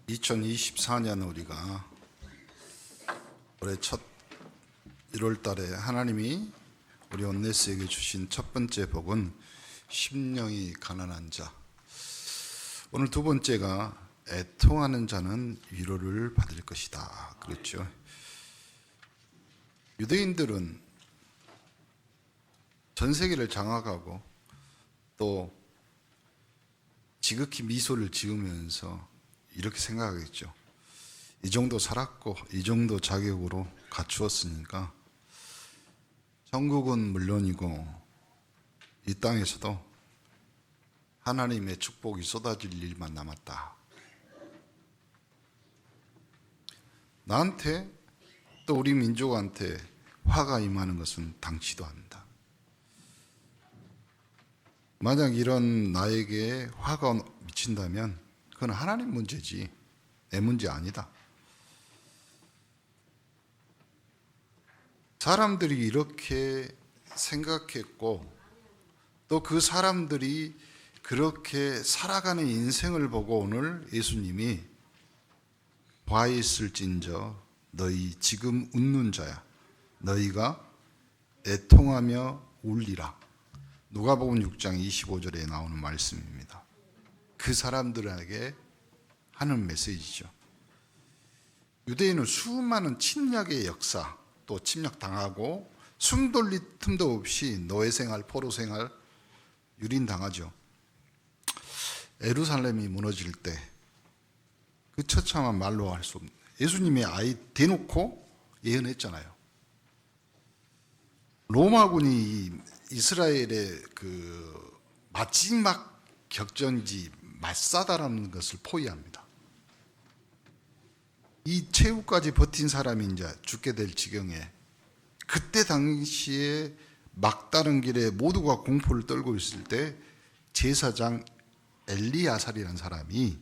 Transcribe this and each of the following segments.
2024년 우리가 올해 첫 1월 달에 하나님이 우리 온네스에게 주신 첫 번째 복은 심령이 가난한 자. 오늘 두 번째가 애통하는 자는 위로를 받을 것이다. 그렇죠. 유대인들은 전 세계를 장악하고 또 지극히 미소를 지으면서 이렇게 생각하겠죠. 이 정도 살았고 이 정도 자격으로 갖추었으니까 천국은 물론이고 이 땅에서도 하나님의 축복이 쏟아질 일만 남았다. 나한테 또 우리 민족한테 화가 임하는 것은 당치도 않는다. 만약 이런 나에게 화가 미친다면 그건 하나님 문제지 내 문제 아니다. 사람들이 이렇게 생각했고 또 그 사람들이 그렇게 살아가는 인생을 보고 오늘 예수님이 와 있을진저 너희 지금 웃는 자야 너희가 애통하며 울리라. 누가복음 6장 25절에 나오는 말씀입니다. 그 사람들에게 하는 메시지죠. 유대인은 수많은 침략의 역사 또 침략당하고 숨 돌릴 틈도 없이 노예생활, 포로생활 유린당하죠. 예루살렘이 무너질 때 그 처참한 말로 할 수 없는 예수님이 아예 대놓고 예언했잖아요. 로마군이 이스라엘의 그 마지막 격전지 마사다라는 것을 포위합니다. 이 최후까지 버틴 사람이 이제 죽게 될 지경에 그때 당시에 막다른 길에 모두가 공포를 떨고 있을 때 제사장 엘리야살이라는 사람이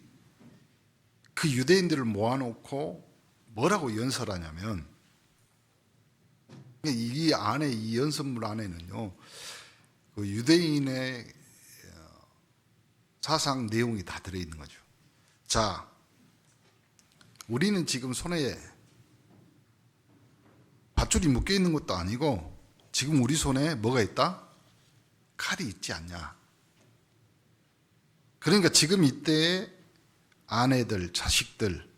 그 유대인들을 모아놓고 뭐라고 연설하냐면 이 안에 이 연설문 안에는요 그 유대인의 사상 내용이 다 들어있는 거죠. 자, 우리는 지금 손에 밧줄이 묶여 있는 것도 아니고 지금 우리 손에 뭐가 있다? 칼이 있지 않냐. 그러니까 지금 이때 아내들, 자식들,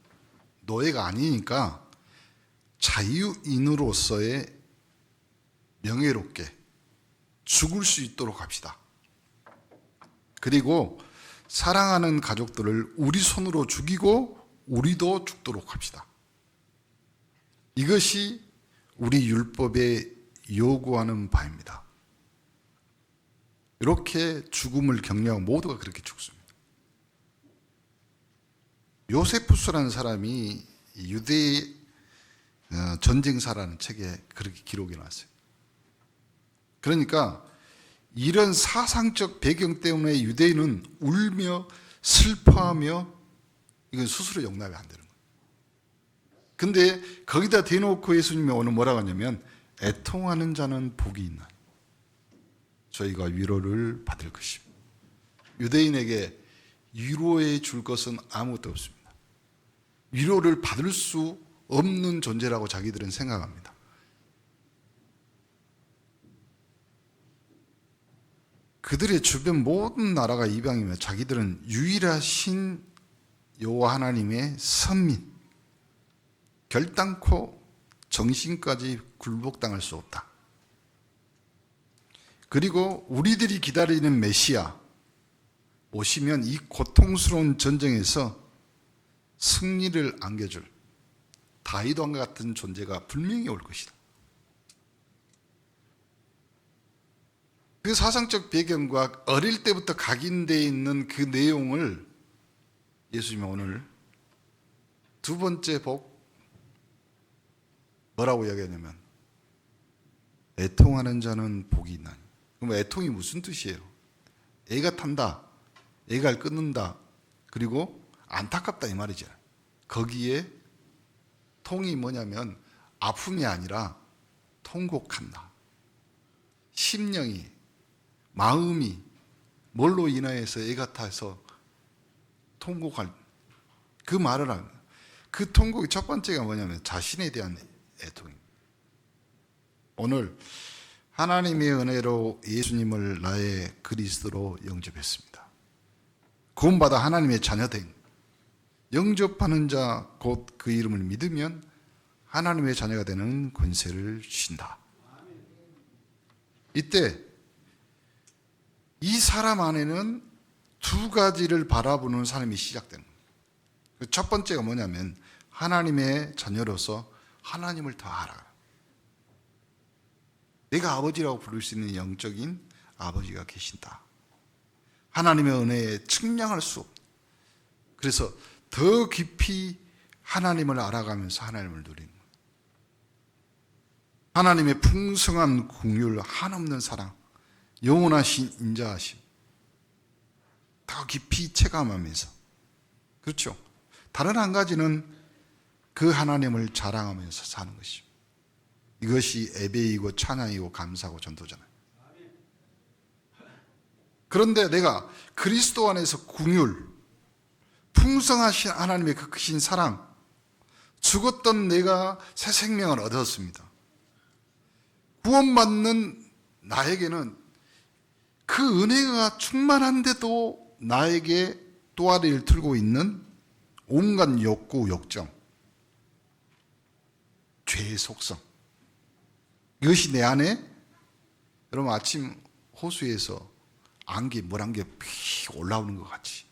노예가 아니니까 자유인으로서의 명예롭게 죽을 수 있도록 합시다. 그리고 사랑하는 가족들을 우리 손으로 죽이고 우리도 죽도록 합시다. 이것이 우리 율법에 요구하는 바입니다. 이렇게 죽음을 격려하고 모두가 그렇게 죽습니다. 요세푸스라는 사람이 유대 전쟁사라는 책에 그렇게 기록해 놨어요. 그러니까 이런 사상적 배경 때문에 유대인은 울며 슬퍼하며 이건 스스로 용납이 안 되는 거예요. 근데 거기다 대놓고 예수님이 오늘 뭐라고 하냐면 애통하는 자는 복이 있나니 저희가 위로를 받을 것입니다. 유대인에게 위로해 줄 것은 아무것도 없습니다. 위로를 받을 수 없는 존재라고 자기들은 생각합니다. 그들의 주변 모든 나라가 이방이며 자기들은 유일하신 여호와 하나님의 선민, 결단코 정신까지 굴복당할 수 없다. 그리고 우리들이 기다리는 메시아 오시면 이 고통스러운 전쟁에서 승리를 안겨줄 다윗왕과 같은 존재가 분명히 올 것이다. 그 사상적 배경과 어릴 때부터 각인되어 있는 그 내용을 예수님이 오늘 두 번째 복 뭐라고 이야기하냐면 애통하는 자는 복이 있나니. 그럼 애통이 무슨 뜻이에요? 애가 탄다, 애가 끊는다, 그리고 안타깝다 이 말이죠. 거기에 통이 뭐냐면 아픔이 아니라 통곡한다. 심령이 마음이 뭘로 인하여서 애가 타서 통곡할 그 말을 하는 거예요. 그 통곡의 첫 번째가 뭐냐면 자신에 대한 애통입니다. 오늘 하나님의 은혜로 예수님을 나의 그리스도로 영접했습니다. 구원받아 하나님의 자녀된 영접하는 자 곧 그 이름을 믿으면 하나님의 자녀가 되는 권세를 주신다. 이때 이 사람 안에는 두 가지를 바라보는 삶이 시작되는 거예요. 첫 번째가 뭐냐면 하나님의 자녀로서 하나님을 더 알아. 내가 아버지라고 부를 수 있는 영적인 아버지가 계신다. 하나님의 은혜에 측량할 수 없다. 그래서 더 깊이 하나님을 알아가면서 하나님을 누리는 거예요. 하나님의 풍성한 긍휼, 한없는 사랑, 영원하신 인자하심 더 깊이 체감하면서, 그렇죠? 다른 한 가지는 그 하나님을 자랑하면서 사는 것이죠. 이것이 예배이고 찬양이고 감사고 전도잖아요. 그런데 내가 그리스도 안에서 긍휼, 풍성하신 하나님의 그 크신 사랑, 죽었던 내가 새 생명을 얻었습니다. 구원받는 나에게는 그 은혜가 충만한데도 나에게 또아리를 틀고 있는 온갖 욕구, 욕정, 죄의 속성, 이것이 내 안에, 여러분 아침 호수에서 안개, 물안개 픽 올라오는 것 같이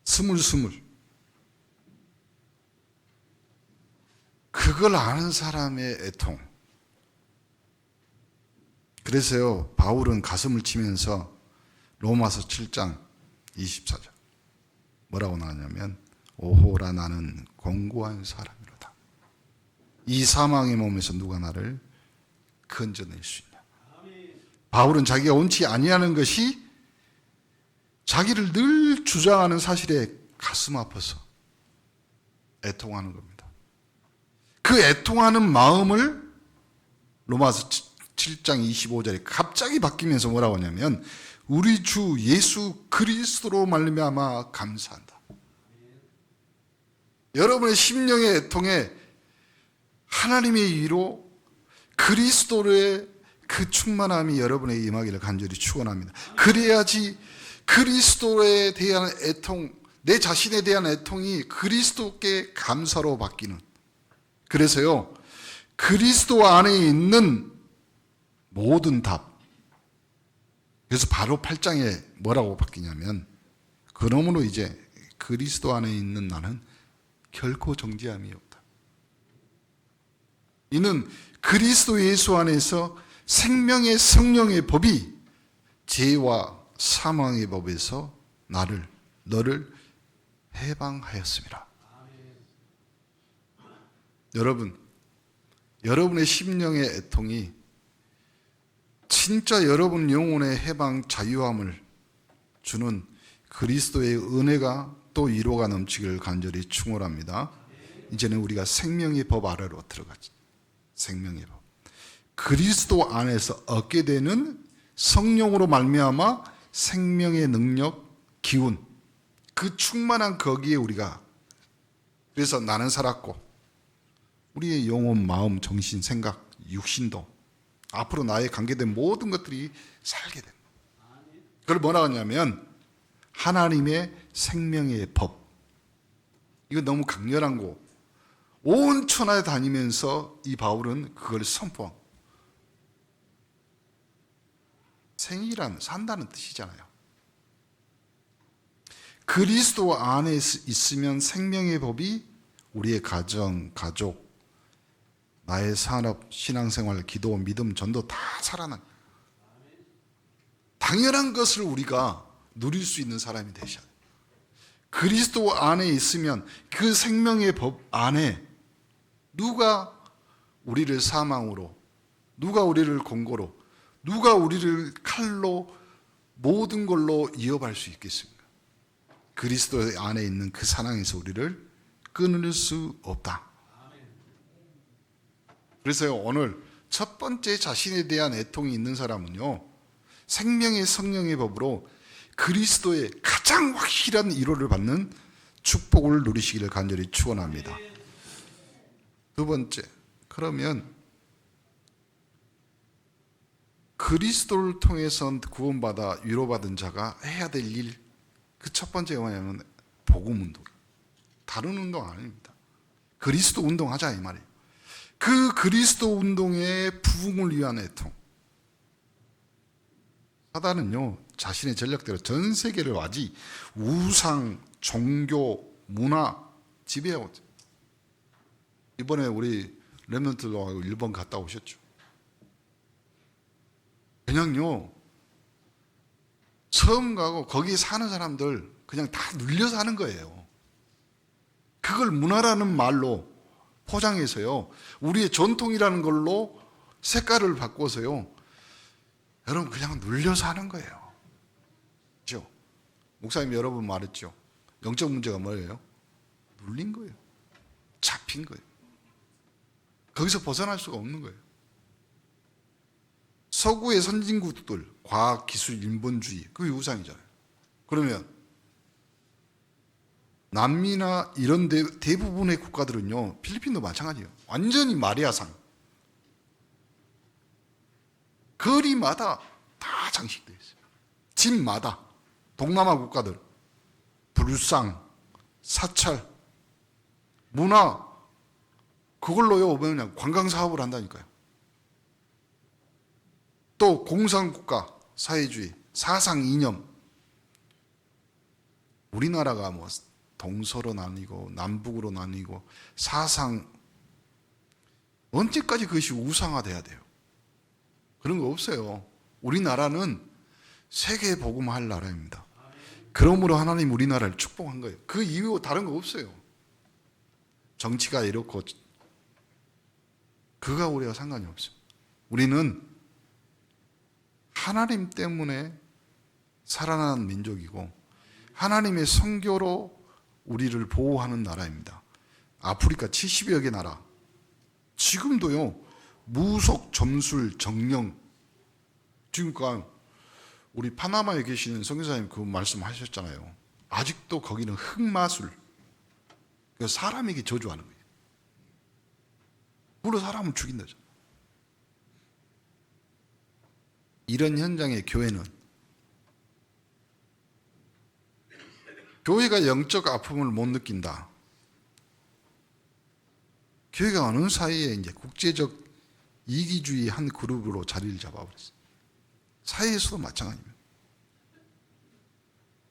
스물스물, 그걸 아는 사람의 애통. 그래서요, 바울은 가슴을 치면서 로마서 7장 24절 뭐라고 나왔냐면, 오호라 나는 공고한 사람이로다. 이 사망의 몸에서 누가 나를 건져낼 수 있냐. 바울은 자기가 원치 아니하는 것이 자기를 늘 주장하는 사실에 가슴 아파서 애통하는 겁니다. 그 애통하는 마음을 로마서 7장 25절에 갑자기 바뀌면서 뭐라고 하냐면, 우리 주 예수 그리스도로 말미암아 감사한다. 여러분의 심령의 애통에 하나님의 위로 그리스도의 그 충만함이 여러분에게 임하기를 간절히 축원합니다. 그래야지 그리스도에 대한 애통, 내 자신에 대한 애통이 그리스도께 감사로 바뀌는. 그래서요, 그리스도 안에 있는 모든 답. 그래서 바로 8장에 뭐라고 바뀌냐면, 그러므로 이제 그리스도 안에 있는 나는 결코 정죄함이 없다. 이는 그리스도 예수 안에서 생명의 성령의 법이 죄와 사망의 법에서 너를 해방하였습니다. 여러분, 여러분의 심령의 애통이 진짜 여러분 영혼의 해방, 자유함을 주는 그리스도의 은혜가 또 위로가 넘치기를 간절히 축원합니다. 이제는 우리가 생명의 법 아래로 들어가죠. 생명의 법. 그리스도 안에서 얻게 되는 성령으로 말미암아 생명의 능력, 기운, 그 충만한 거기에 우리가, 그래서 나는 살았고 우리의 영혼, 마음, 정신, 생각, 육신도 앞으로 나에 관계된 모든 것들이 살게 됩니다. 그걸 뭐라고 하냐면 하나님의 생명의 법. 이거 너무 강렬한 거. 온 천하에 다니면서 이 바울은 그걸 선포한. 생이란 산다는 뜻이잖아요. 그리스도 안에 있으면 생명의 법이 우리의 가정, 가족, 나의 산업, 신앙생활, 기도, 믿음, 전도 다 살아난 당연한 것을 우리가 누릴 수 있는 사람이 되셔야 돼요. 그리스도 안에 있으면 그 생명의 법 안에 누가 우리를 사망으로, 누가 우리를 공고로, 누가 우리를 칼로 모든 걸로 이어갈 수 있겠습니까? 그리스도 안에 있는 그 사랑에서 우리를 끊을 수 없다. 그래서요, 오늘 첫 번째 자신에 대한 애통이 있는 사람은요, 생명의 성령의 법으로 그리스도의 가장 확실한 위로를 받는 축복을 누리시기를 간절히 축원합니다. 두 번째, 그러면 그리스도를 통해서 구원받아 위로받은 자가 해야 될 일, 그 첫 번째가 뭐냐면 복음 운동. 다른 운동 아닙니다. 그리스도 운동하자 이 말이에요. 그 그리스도 운동의 부흥을 위한 애통. 사단은요, 자신의 전략대로 전 세계를 와지 우상, 종교, 문화 지배하고 있어요. 이번에 우리 렘넌트도 일본 갔다 오셨죠. 그냥요, 처음 가고 거기 사는 사람들 그냥 다 눌려 사는 거예요. 그걸 문화라는 말로 포장해서요, 우리의 전통이라는 걸로 색깔을 바꿔서요, 여러분 그냥 눌려 사는 거예요. 그렇죠? 목사님 여러 번 말했죠. 영적 문제가 뭐예요? 눌린 거예요. 잡힌 거예요. 거기서 벗어날 수가 없는 거예요. 서구의 선진국들, 과학, 기술, 인본주의, 그게 우상이잖아요. 그러면 남미나 이런 대부분의 국가들은요, 필리핀도 마찬가지예요. 완전히 마리아상. 거리마다 다 장식되어 있어요. 집마다. 동남아 국가들, 불상, 사찰, 문화, 그걸로요, 뭐냐, 관광 사업을 한다니까요. 또 공산국가, 사회주의, 사상 이념. 우리나라가 뭐 동서로 나뉘고 남북으로 나뉘고 사상, 언제까지 그것이 우상화돼야 돼요? 그런 거 없어요. 우리나라는 세계 복음할 나라입니다. 그러므로 하나님 우리나라를 축복한 거예요. 그 이유 다른 거 없어요. 정치가 이렇고 그가 우리가 상관이 없어요. 우리는 하나님 때문에 살아난 민족이고 하나님의 선교로 우리를 보호하는 나라입니다. 아프리카 70여 개 나라, 지금도요, 무속, 점술, 정령. 지금까 우리 파나마에 계시는 선교사님 그 말씀하셨잖아요. 아직도 거기는 흑마술, 사람에게 저주하는 거예요. 물어 사람을 죽인다죠. 이런 현장에 교회는, 교회가 영적 아픔을 못 느낀다. 교회가 어느 사이에 이제 국제적 이기주의 한 그룹으로 자리를 잡아버렸어요. 사회에서도 마찬가지입니다.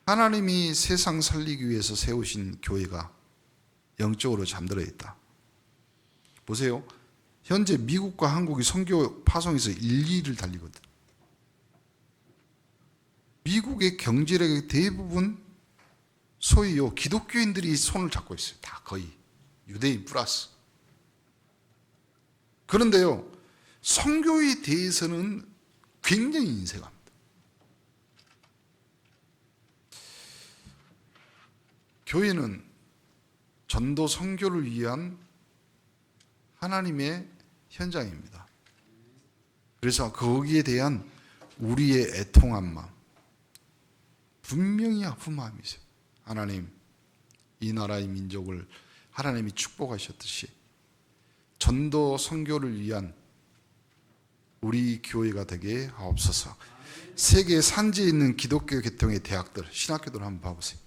하나님이 세상 살리기 위해서 세우신 교회가 영적으로 잠들어 있다. 보세요. 현재 미국과 한국이 선교 파송에서 1위를 달리거든. 미국의 경제력의 대부분 소위 기독교인들이 손을 잡고 있어요. 다 거의 유대인 플러스. 그런데요, 선교에 대해서는 굉장히 인색합니다. 교회는 전도 선교를 위한 하나님의 현장입니다. 그래서 거기에 대한 우리의 애통한 마음, 분명히 아픈 마음이 있어요. 하나님, 이 나라의 민족을 하나님이 축복하셨듯이 전도 선교를 위한 우리 교회가 되게 하옵소서. 세계 산지에 있는 기독교 계통의 대학들, 신학교들 한번 봐보세요.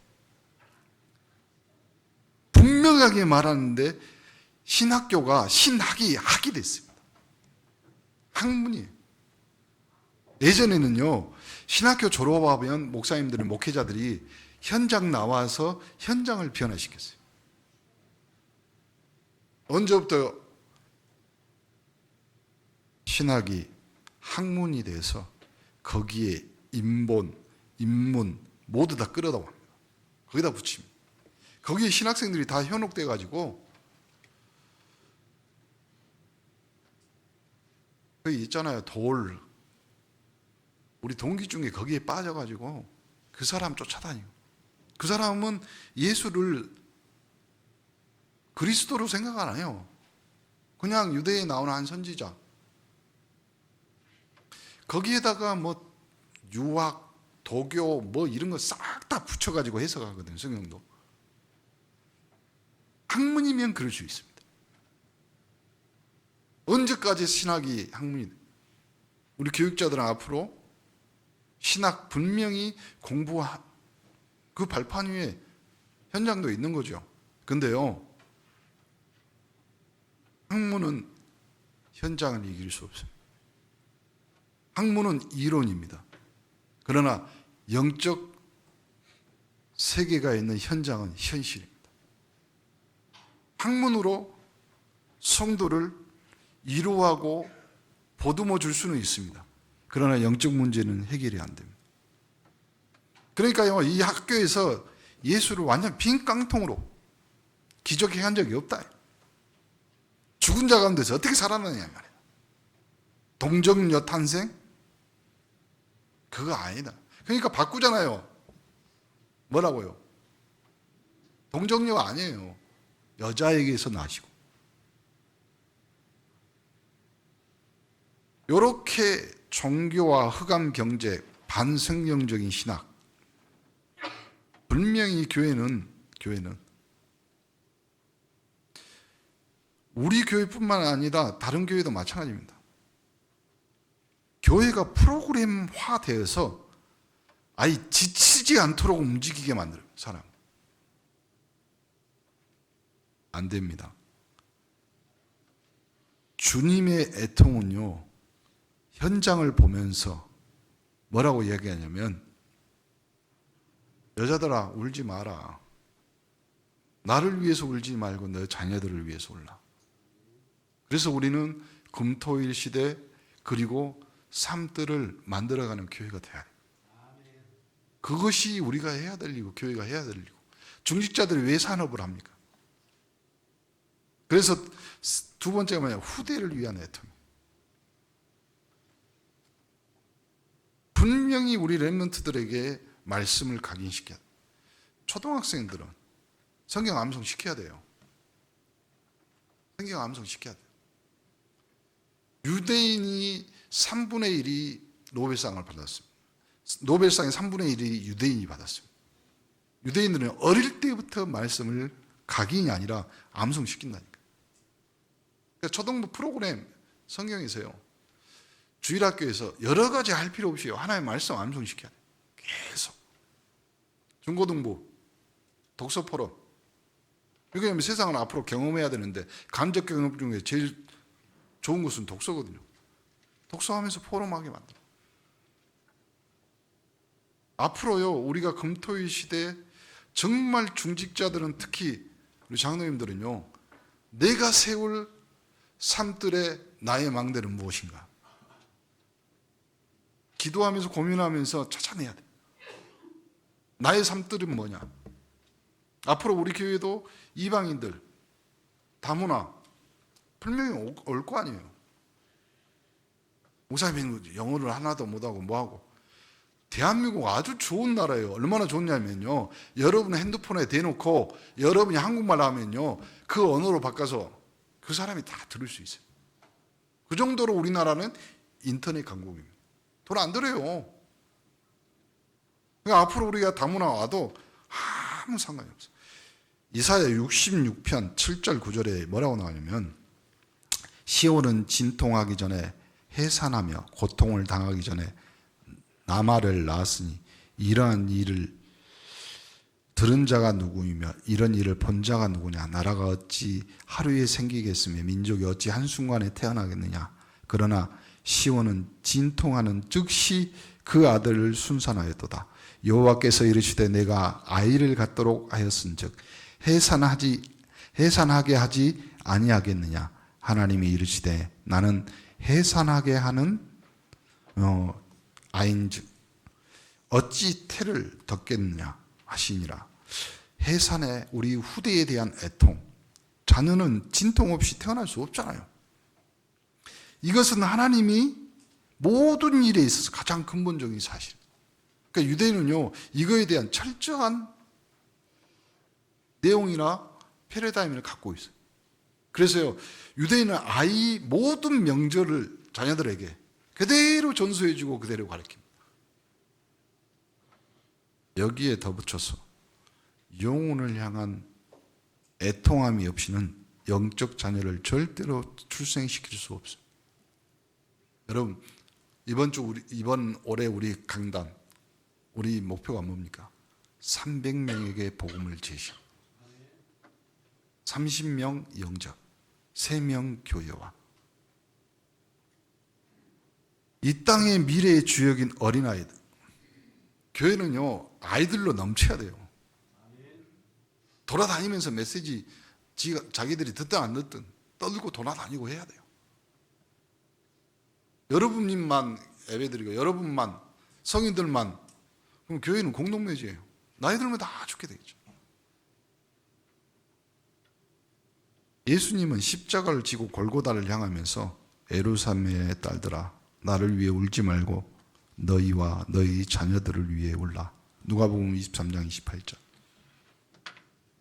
분명하게 말하는데 신학교가 신학이 학이 됐습니다. 학문이에요. 예전에는요, 신학교 졸업하면 목사님들은, 목회자들이 현장 나와서 현장을 변화시켰어요. 언제부터 신학이 학문이 돼서 거기에 인본, 인문 모두 다 끌어다 옵니다. 거기다 붙입니다. 거기에 신학생들이 다 현혹돼 가지고, 거기 있잖아요, 돌. 우리 동기 중에 거기에 빠져가지고 그 사람 쫓아다니고, 그 사람은 예수를 그리스도로 생각 안 해요. 그냥 유대에 나오는 한 선지자. 거기에다가 뭐 유학, 도교 뭐 이런 거 싹 다 붙여가지고 해석하거든요, 성경도. 학문이면 그럴 수 있습니다. 언제까지 신학이 학문이 돼? 우리 교육자들은 앞으로 신학 분명히 그 발판 위에 현장도 있는 거죠. 근데요, 학문은 현장을 이길 수 없습니다. 학문은 이론입니다. 그러나 영적 세계가 있는 현장은 현실입니다. 학문으로 성도를 이루하고 보듬어 줄 수는 있습니다. 그러나 영적 문제는 해결이 안 됩니다. 그러니까요, 이 학교에서 예수를 완전 빈 깡통으로 기적해 한 적이 없다. 죽은 자 가운데서 어떻게 살아나냐 말이야. 동정녀 탄생? 그거 아니다. 그러니까 바꾸잖아요. 뭐라고요? 동정녀가 아니에요. 여자에게서 나시고. 이렇게 종교와 흑암 경제, 반성경적인 신학. 분명히 교회는 우리 교회뿐만 아니라 다른 교회도 마찬가지입니다. 교회가 프로그램화되어서 아예 지치지 않도록 움직이게 만들어요. 사람. 안 됩니다. 주님의 애통은요, 현장을 보면서 뭐라고 이야기하냐면, 여자들아 울지 마라. 나를 위해서 울지 말고 너 자녀들을 위해서 울라. 그래서 우리는 금토일 시대 그리고 삶들을 만들어가는 교회가 돼야 돼요. 그것이 우리가 해야 될 일이고 교회가 해야 될 일이고. 중직자들이 왜 산업을 합니까? 그래서 두 번째가 뭐냐, 후대를 위한 애통이에요. 분명히 우리 렘넌트들에게 말씀을 각인시켜야 돼요. 초등학생들은 성경 암송 시켜야 돼요. 성경 암송 시켜야 돼요. 유대인이 3분의 1이 노벨상을 받았습니다. 노벨상의 3분의 1이 유대인이 받았습니다. 유대인들은 어릴 때부터 말씀을 각인이 아니라 암송시킨다니까. 그러니까 초등부 프로그램 성경에서요, 주일학교에서 여러 가지 할 필요 없이 하나의 말씀 암송시켜야 돼요. 계속. 중고등부, 독서포럼. 왜냐하면 세상을 앞으로 경험해야 되는데 간접 경험 중에 제일 좋은 것은 독서거든요. 독서하면서 포럼하게 만들어요. 앞으로요, 우리가 금토일 시대에 정말 중직자들은, 특히 우리 장로님들은요, 내가 세울 삶들의 나의 망대는 무엇인가? 기도하면서 고민하면서 찾아내야 돼. 나의 삶들은 뭐냐? 앞으로 우리 교회도 이방인들, 다문화 분명히 올 거 아니에요. 목사님은 영어를 하나도 못하고 뭐하고. 대한민국 아주 좋은 나라예요. 얼마나 좋냐면요, 여러분 핸드폰에 대놓고 여러분이 한국말 하면요, 그 언어로 바꿔서 그 사람이 다 들을 수 있어요. 그 정도로 우리나라는 인터넷 강국입니다. 돈 안 들어요. 그러니까 앞으로 우리가 다문화 와도 아무 상관이 없어요. 이사야 66편 7절 9절에 뭐라고 나오냐면, 시온은 진통하기 전에 해산하며 고통을 당하기 전에 나말을 낳았으니 이러한 일을 들은 자가 누구이며 이런 일을 본 자가 누구냐? 나라가 어찌 하루에 생기겠으며 민족이 어찌 한순간에 태어나겠느냐? 그러나 시온은 진통하는 즉시 그 아들을 순산하였도다. 여호와께서 이르시되 내가 아이를 갖도록 하였은즉 해산하게 하지 아니하겠느냐? 하나님이 이르시되 나는 해산하게 하는 아인즉 어찌 태를 덮겠느냐 하시니라. 해산에 우리 후대에 대한 애통, 자녀는 진통 없이 태어날 수 없잖아요. 이것은 하나님이 모든 일에 있어서 가장 근본적인 사실. 그러니까 유대인은요, 이거에 대한 철저한 내용이나 패러다임을 갖고 있어요. 그래서요, 유대인은 아이 모든 명절을 자녀들에게 그대로 전수해주고 그대로 가르칩니다. 여기에 덧붙여서 영혼을 향한 애통함이 없이는 영적 자녀를 절대로 출생시킬 수 없어요. 여러분, 이번 올해 우리 강단, 우리 목표가 뭡니까? 300명에게 복음을 제시. 30명 영접, 3명 교회와. 이 땅의 미래의 주역인 어린아이들. 교회는요, 아이들로 넘쳐야 돼요. 돌아다니면서 메시지 자기들이 듣든 안 듣든 떨고 돌아다니고 해야 돼요. 여러분님만 예배드리고 여러분만 성인들만, 그럼 교회는 공동묘지예요. 나이 들면 다 죽게 되겠죠. 예수님은 십자가를 지고 골고다를 향하면서 예루살렘의 딸들아 나를 위해 울지 말고 너희와 너희 자녀들을 위해 울라. 누가복음 23장 28절.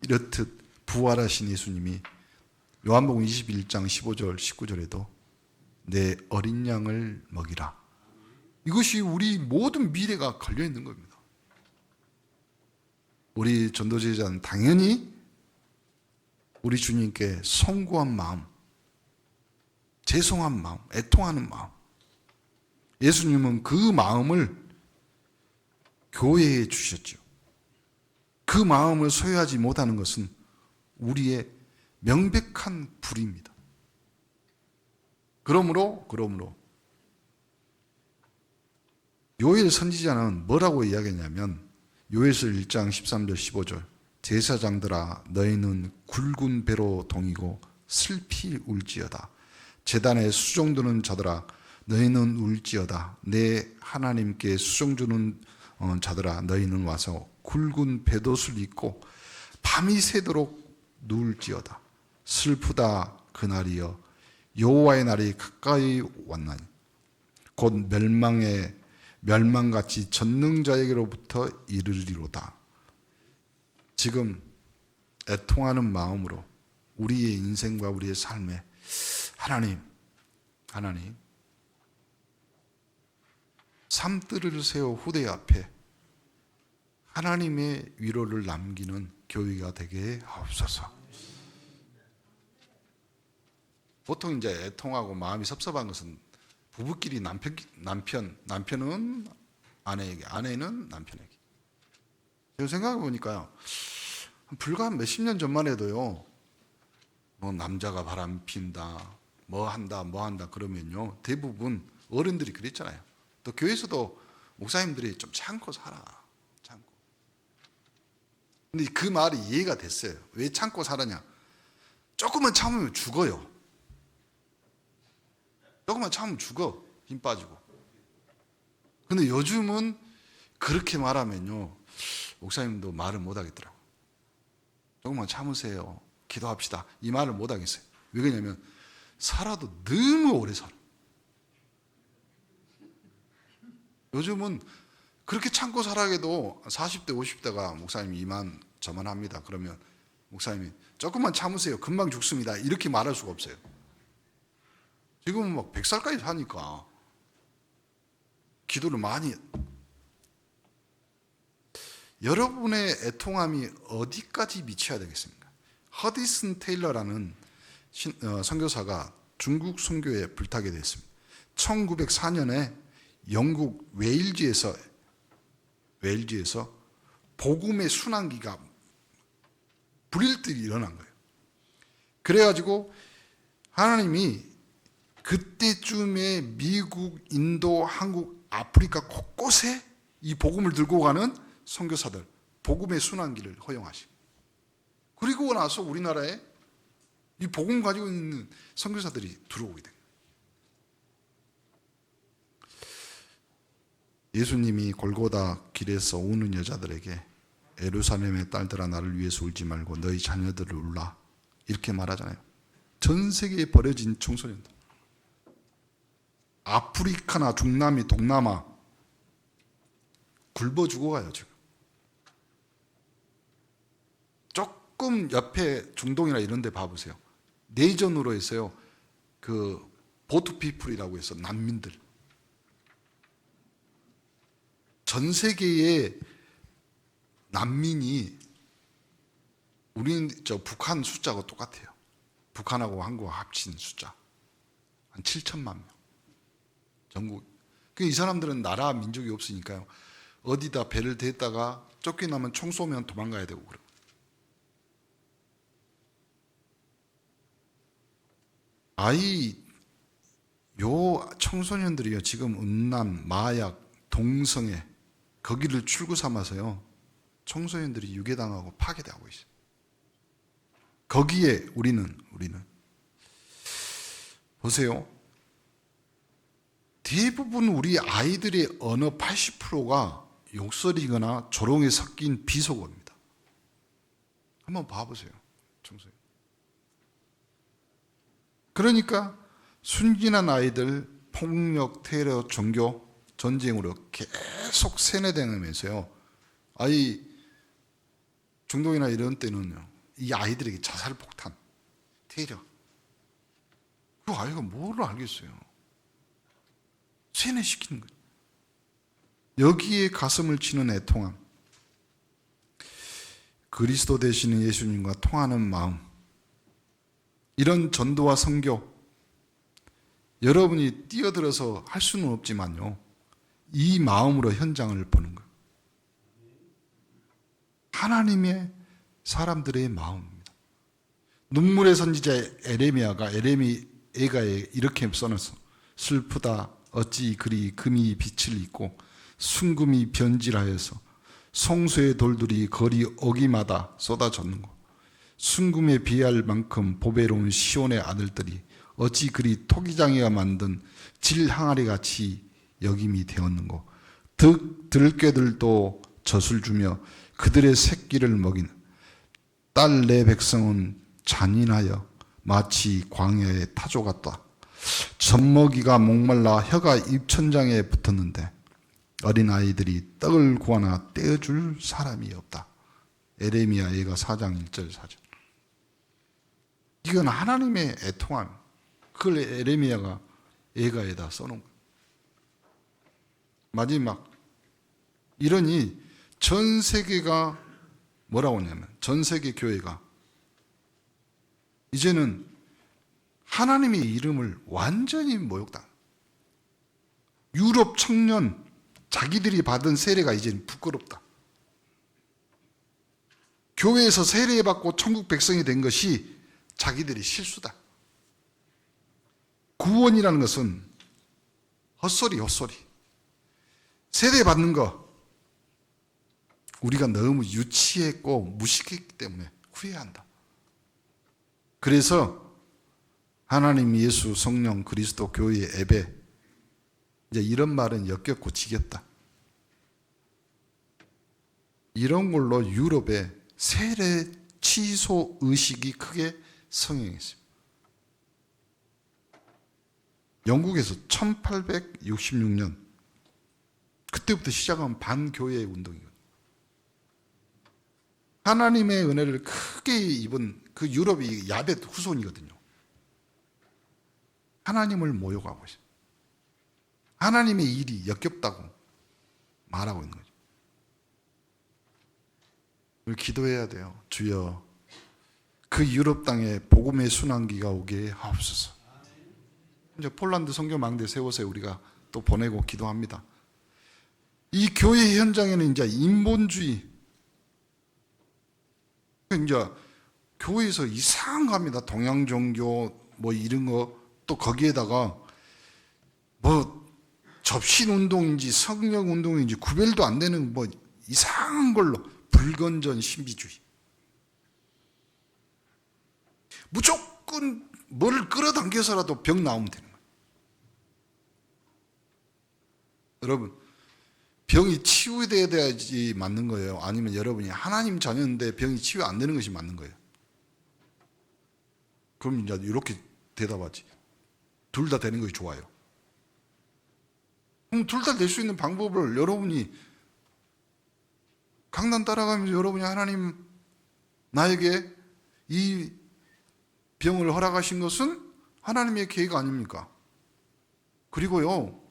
이렇듯 부활하신 예수님이 요한복음 21장 15절 19절에도 내 어린 양을 먹이라. 이것이 우리 모든 미래가 걸려있는 겁니다. 우리 전도제자는 당연히 우리 주님께 송구한 마음, 죄송한 마음, 애통하는 마음, 예수님은 그 마음을 교회에 주셨죠. 그 마음을 소유하지 못하는 것은 우리의 명백한 불의입니다. 그러므로 요엘 선지자는 뭐라고 이야기했냐면 요엘서 1장 13절 15절 제사장들아 너희는 굵은 배로 동이고 슬피 울지어다. 제단에 수종 두는 자들아 너희는 울지어다. 내 하나님께 수종 주는 자들아 너희는 와서 굵은 배옷을 입고 밤이 새도록 누울지어다. 슬프다 그날이여 여호와의 날이 가까이 왔나니 곧 멸망같이 전능자에게로부터 이르리로다. 지금 애통하는 마음으로 우리의 인생과 우리의 삶에 하나님 삶들을 세워 후대 앞에 하나님의 위로를 남기는 교회가 되게 하옵소서. 보통 이제 애통하고 마음이 섭섭한 것은 부부끼리 남편은 아내에게, 아내는 남편에게. 제가 생각해 보니까요, 불과 몇십 년 전만 해도요, 뭐 남자가 바람 핀다, 뭐 한다 그러면요, 대부분 어른들이 그랬잖아요. 또 교회에서도 목사님들이 좀 참고 살아. 참고. 근데 그 말이 이해가 됐어요. 왜 참고 살았냐? 조금만 참으면 죽어요. 조금만 참으면 죽어. 힘 빠지고. 근데 요즘은 그렇게 말하면요, 목사님도 말을 못 하겠더라고요. 조금만 참으세요. 기도합시다. 이 말을 못 하겠어요. 왜 그러냐면 살아도 너무 오래 살아. 요즘은 그렇게 참고 살아도 40대 50대가 목사님 이만 저만 합니다. 그러면 목사님이 조금만 참으세요. 금방 죽습니다. 이렇게 말할 수가 없어요. 지금은 막 100살까지 사니까 기도를 많이. 여러분의 애통함이 어디까지 미쳐야 되겠습니까? 허디슨 테일러라는 선교사가 중국 선교에 불타게 됐습니다. 1904년에 영국 웨일즈에서 복음의 순환기가 불일듯이 일어난 거예요. 그래가지고 하나님이 그때쯤에 미국, 인도, 한국, 아프리카 곳곳에 이 복음을 들고 가는 선교사들, 복음의 순환기를 허용하시고, 그리고 나서 우리나라에 이 복음 가지고 있는 선교사들이 들어오게 됩니다. 예수님이 골고다 길에서 우는 여자들에게 예루살렘의 딸들아 나를 위해서 울지 말고 너희 자녀들을 울라 이렇게 말하잖아요. 전 세계에 버려진 청소년들, 아프리카나 중남미, 동남아 굶어 죽어가요 지금. 조금 옆에 중동이나 이런 데 봐보세요. 내전으로 했어요. 그 보트피플이라고 해서 난민들. 전 세계의 난민이 우린 저 북한 숫자가 똑같아요. 북한하고 한국 합친 숫자 한 7천만 명. 전국. 이 사람들은 나라 민족이 없으니까요. 어디다 배를 댔다가 쫓겨나면 총 쏘면 도망가야 되고 그래요. 요 청소년들이요, 지금 음란, 마약, 동성애, 거기를 출구 삼아서요, 청소년들이 유괴당하고 파괴되고 있어요. 거기에 우리는 보세요. 대부분 우리 아이들의 언어 80%가 욕설이거나 조롱에 섞인 비속어입니다. 한번 봐보세요, 청소년. 그러니까 순진한 아이들 폭력, 테러, 종교, 전쟁으로 계속 세뇌되면서요, 아이 중동이나 이런 때는요, 이 아이들에게 자살폭탄, 테러, 그 아이가 뭘 알겠어요? 세뇌시키는 거예요. 여기에 가슴을 치는 애통함, 그리스도 되시는 예수님과 통하는 마음, 이런 전도와 선교, 여러분이 뛰어들어서 할 수는 없지만요, 이 마음으로 현장을 보는 거예요. 하나님의 사람들의 마음입니다. 눈물의 선지자 에레미야가 에가에 이렇게 써놨어. 슬프다 어찌 그리 금이 빛을 잇고 순금이 변질하여서 성소의 돌들이 거리 어기마다 쏟아졌는고, 순금에 비할 만큼 보배로운 시온의 아들들이 어찌 그리 토기장이가 만든 질 항아리 같이 여김이 되었는고, 들깨들도 젖을 주며 그들의 새끼를 먹이는 딸 내 백성은 잔인하여 마치 광야의 타조 같다. 젖먹이가 목말라 혀가 입천장에 붙었는데 어린아이들이 떡을 구하나 떼어줄 사람이 없다. 에레미야 예가 4장 1절 4절. 이건 하나님의 애통함. 그걸 에레미야가 예가에다 써놓은 거예요. 마지막, 이러니 전 세계가 뭐라고 하냐면, 전 세계 교회가 이제는 하나님의 이름을 완전히 모욕당. 유럽 청년 자기들이 받은 세례가 이제는 부끄럽다. 교회에서 세례받고 천국 백성이 된 것이 자기들이 실수다. 구원이라는 것은 헛소리. 세례받는 거 우리가 너무 유치했고 무식했기 때문에 후회한다. 그래서 하나님, 예수, 성령, 그리스도, 교회, 예배, 이제 이런 말은 역겹고 지겹다. 이런 걸로 유럽의 세례 취소 의식이 크게 성행했습니다. 영국에서 1866년 그때부터 시작한 반교회 운동이거든요. 하나님의 은혜를 크게 입은 그 유럽이 야벳 후손이거든요. 하나님을 모욕하고 있어요. 하나님의 일이 역겹다고 말하고 있는 거죠. 우리 기도해야 돼요. 주여, 그 유럽 땅에 복음의 순환기가 오게 하옵소서. 이제 폴란드 선교 망대 세워서 우리가 또 보내고 기도합니다. 이 교회 현장에는 이제 인본주의, 이제 교회에서 이상한 거 합니다. 동양 종교 뭐 이런 거, 또 거기에다가 뭐 접신 운동인지 성령 운동인지 구별도 안 되는 뭐 이상한 걸로 불건전 신비주의. 무조건 뭘 끌어당겨서라도 병 나오면 되는 거예요. 여러분, 병이 치유돼야지 맞는 거예요? 아니면 여러분이 하나님 자녀인데 병이 치유 안 되는 것이 맞는 거예요? 그럼 이제 이렇게 대답하지. 둘 다 되는 것이 좋아요. 그럼 둘 다 될 수 있는 방법을 여러분이 강단 따라가면서 여러분이 하나님, 나에게 이 병을 허락하신 것은 하나님의 계획 아닙니까? 그리고요,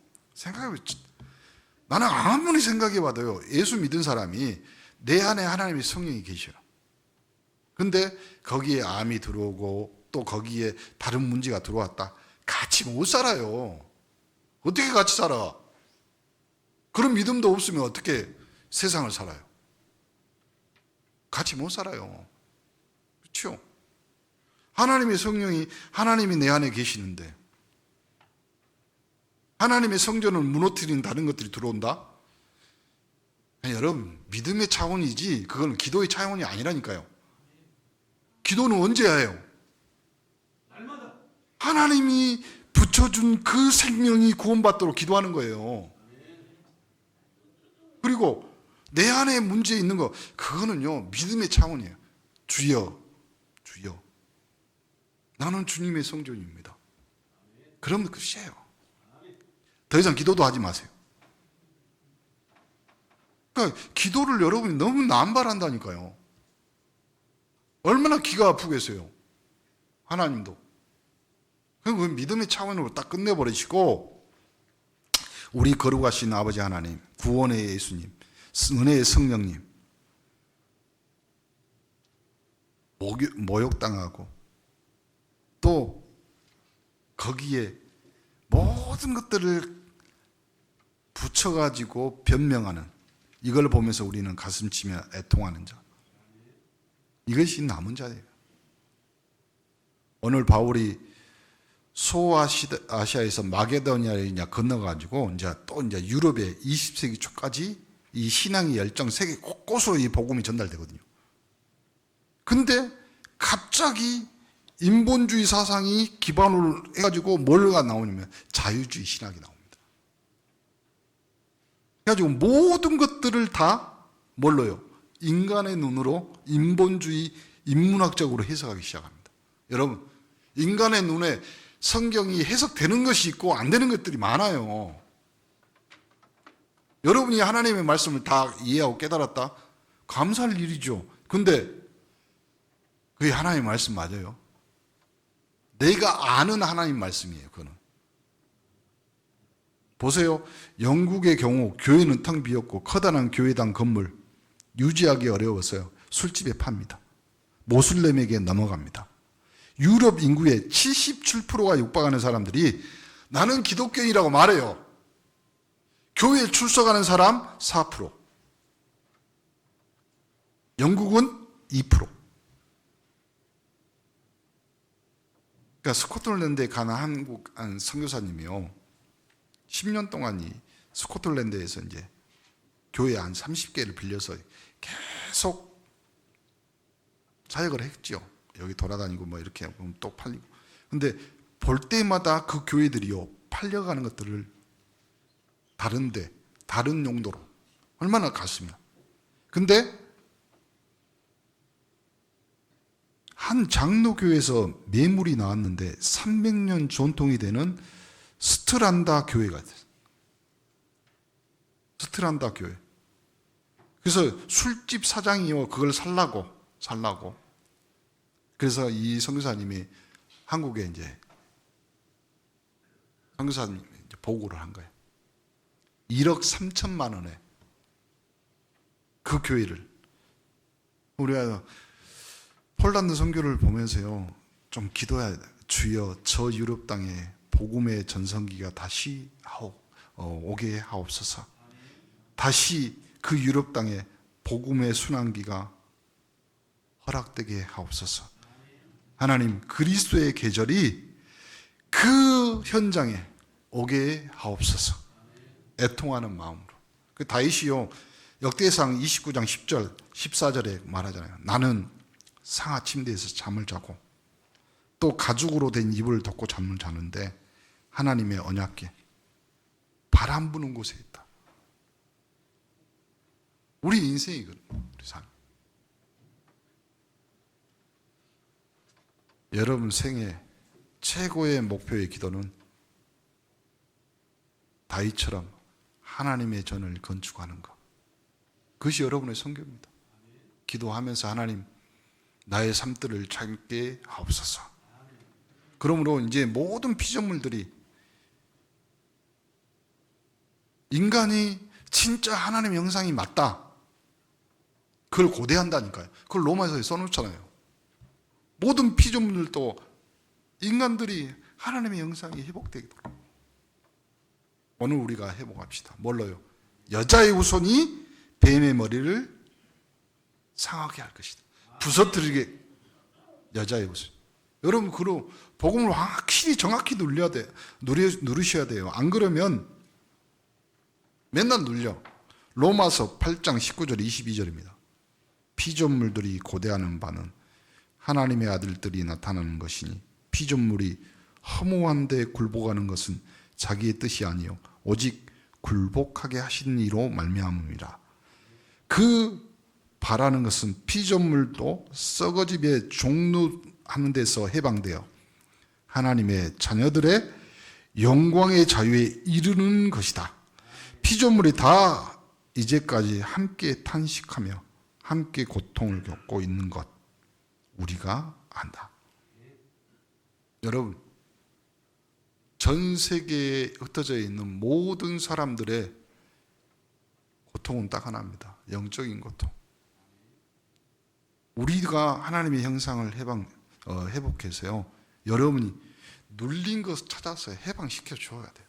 나는 아무리 생각해봐도요, 예수 믿은 사람이 내 안에 하나님의 성령이 계셔요. 근데 거기에 암이 들어오고 또 거기에 다른 문제가 들어왔다. 같이 못 살아요. 어떻게 같이 살아? 그런 믿음도 없으면 어떻게 세상을 살아요? 같이 못 살아요. 그렇죠? 하나님의 성령이 하나님이 내 안에 계시는데 하나님의 성전을 무너뜨리는 다른 것들이 들어온다? 여러분, 믿음의 차원이지 그건 기도의 차원이 아니라니까요. 기도는 언제 해요? 하나님이 붙여준 그 생명이 구원받도록 기도하는 거예요. 그리고 내 안에 문제 있는 거 그거는요 믿음의 차원이에요. 주여, 주여, 나는 주님의 성전입니다. 그러면 끝이에요. 더 이상 기도도 하지 마세요. 그러니까 기도를 여러분이 너무 남발한다니까요. 얼마나 기가 아프겠어요. 하나님도. 그 믿음의 차원으로 딱 끝내버리시고 우리 거룩하신 아버지 하나님, 구원의 예수님, 은혜의 성령님 모욕당하고 또 거기에 모든 것들을 붙여가지고 변명하는 이걸 보면서 우리는 가슴치며 애통하는 자, 이것이 남은 자예요. 오늘 바울이 소아시아에서 마게도니아에 건너가지고 이제 유럽에 20세기 초까지 이 신앙의 열정 세계 곳곳으로 이 복음이 전달되거든요. 근데 갑자기 인본주의 사상이 기반으로 해가지고 뭐가 나오냐면 자유주의 신학이 나옵니다. 그래가지고 모든 것들을 다 뭘로요? 인간의 눈으로 인본주의 인문학적으로 해석하기 시작합니다. 여러분, 인간의 눈에 성경이 해석되는 것이 있고 안 되는 것들이 많아요. 여러분이 하나님의 말씀을 다 이해하고 깨달았다? 감사할 일이죠. 근데 그게 하나님의 말씀 맞아요? 내가 아는 하나님 말씀이에요. 그거는. 보세요. 영국의 경우 교회는 텅 비었고 커다란 교회당 건물 유지하기 어려워서요. 술집에 팝니다. 모슬렘에게 넘어갑니다. 유럽 인구의 77%가 육박하는 사람들이 나는 기독교인이라고 말해요. 교회에 출석하는 사람 4%. 영국은 2%. 그러니까 스코틀랜드에 가는 한국 한 선교사님이요. 10년 동안이 스코틀랜드에서 이제 교회 한 30개를 빌려서 계속 사역을 했죠. 여기 돌아다니고 뭐 이렇게 보면 또 팔리고. 근데 볼 때마다 그 교회들이요 팔려가는 것들을 다른데 다른 용도로 얼마나 갔으면. 근데 한 장로교회에서 매물이 나왔는데 300년 전통이 되는 스트란다 교회가 됐어요. 스트란다 교회. 그래서 술집 사장이요 그걸 살라고. 그래서 이 선교사님이 한국에 이제 선교사님이 이제 보고를 한 거예요. 1억 3천만 원에 그 교회를. 우리가 폴란드 선교를 보면서요 좀 기도해야 돼요. 주여 저 유럽 땅에 복음의 전성기가 다시 오게 하옵소서. 다시 그 유럽 땅에 복음의 순환기가 허락되게 하옵소서. 하나님 그리스도의 계절이 그 현장에 오게 하옵소서. 애통하는 마음으로. 그 다윗이요 역대상 29장 10절 14절에 말하잖아요. 나는 상하 침대에서 잠을 자고 또 가죽으로 된 이불을 덮고 잠을 자는데 하나님의 언약궤 바람 부는 곳에 있다. 우리 인생이거든요. 우리 삶. 여러분 생애 최고의 목표의 기도는 다윗처럼 하나님의 전을 건축하는 것. 그것이 여러분의 선교입니다. 기도하면서 하나님 나의 삶들을 찾게 하옵소서. 그러므로 이제 모든 피조물들이 인간이 진짜 하나님의 형상이 맞다. 그걸 고대한다니까요. 그걸 로마서에 써놓잖아요. 모든 피조물들도 인간들이 하나님의 형상이 회복되도록 오늘 우리가 회복합시다. 뭘로요? 여자의 후손이 뱀의 머리를 상하게 할 것이다. 부서뜨리게. 여자의 후손. 여러분 그로 복음을 확실히 정확히 누르셔야 돼요. 안 그러면 맨날 눌려. 로마서 8장 19절 22절입니다. 피조물들이 고대하는 바는 하나님의 아들들이 나타나는 것이니 피조물이 허무한 데 굴복하는 것은 자기의 뜻이 아니요 오직 굴복하게 하신 이로 말미암음이라. 그 바라는 것은 피조물도 썩어짐에 종루하는 데서 해방되어 하나님의 자녀들의 영광의 자유에 이르는 것이다. 피조물이 다 이제까지 함께 탄식하며 함께 고통을 겪고 있는 것 우리가 안다. 여러분, 전 세계에 흩어져 있는 모든 사람들의 고통은 딱 하나입니다. 영적인 고통. 우리가 하나님의 형상을 회복해서요, 여러분이 눌린 것 찾아서 해방시켜 줘야 돼요.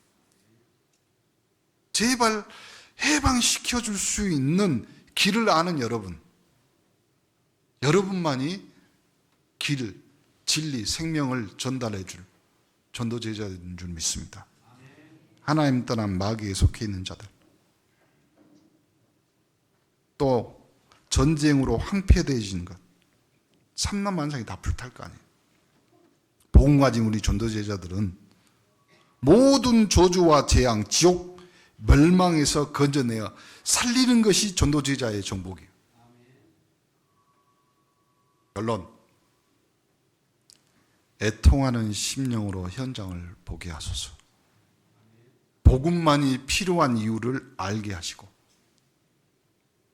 제발 해방시켜 줄 수 있는 길을 아는 여러분만이 길, 진리, 생명을 전달해 줄 전도 제자인 줄 믿습니다. 하나님 떠난 마귀에 속해 있는 자들, 또 전쟁으로 황폐되어진 것, 삼남만상이 다 불탈 거 아니에요. 복음 가진 우리 전도 제자들은 모든 저주와 재앙, 지옥, 멸망에서 건져내어 살리는 것이 전도 제자의 정복이에요. 결론, 애통하는 심령으로 현장을 보게 하소서. 복음만이 필요한 이유를 알게 하시고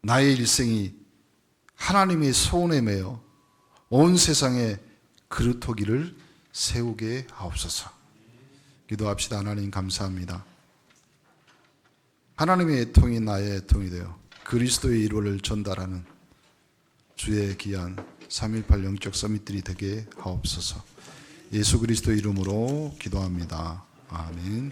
나의 일생이 하나님의 소원에 매여 온 세상에 그릇토기를 세우게 하옵소서. 기도합시다. 하나님 감사합니다. 하나님의 애통이 나의 애통이 되어 그리스도의 일원을 전달하는 주의 귀한 3.18 영적 서밋들이 되게 하옵소서. 예수 그리스도 이름으로 기도합니다. 아멘.